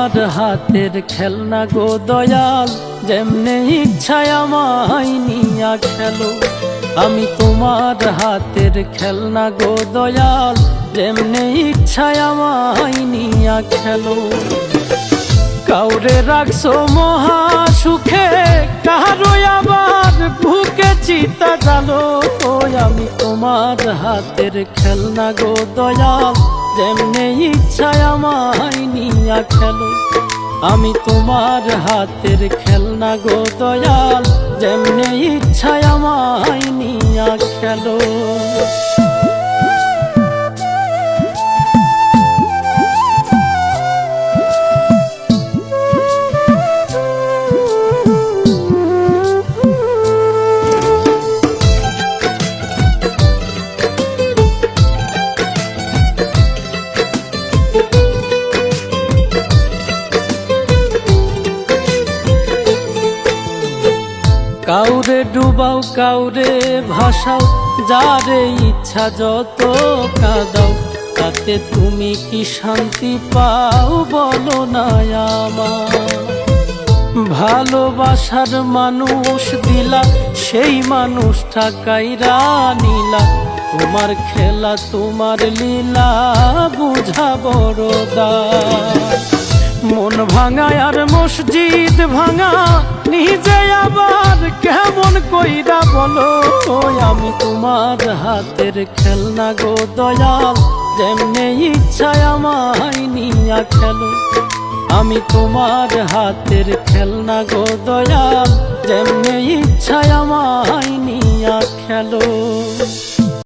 তোমার হাতের খেলনা গো দয়াল, যেমনে ইচ্ছায় আমায় নিয়া খেলো। আমি তোমার হাতের খেলনা গো দয়াল, যেমনে ইচ্ছায় আমায় নিয়া খেলো। কাউরে রাখছো মহা সুখে, কারো আবার বুকে চিতা জালো। আমি তোমার হাতের খেলনা গো দয়াল, যেমনে ইচ্ছায় আমায় নিয়া খেলো। আমি তোমার হাতের খেলনা গো দয়াল, যেমনে ইচ্ছায় আমায় নিয়া খেলো। কাউরে ডুবাও কাউরে ভাসাও, যারে ইচ্ছা যত কাঁদাও। তাতে তুমি কি শান্তি পাও বলো না আমার? ভালোবাসার মানুষ দিলা, সেই মানুষটা কাইরা নিলা। তোমার খেলা তোমার লীলা, বুঝা বড় দায়। মন ভাঙা আর মসজিদ ভাঙা, নিজে আবার কেমন কইরা বলো। আমি তোমার হাতের খেলনা গো দয়াল, যেমনে ইচ্ছায় আমায় নিয়া খেলো। আমি তোমার হাতের খেলনা গো দয়াল, যেমনে ইচ্ছায় আমায় নিয়া খেলো।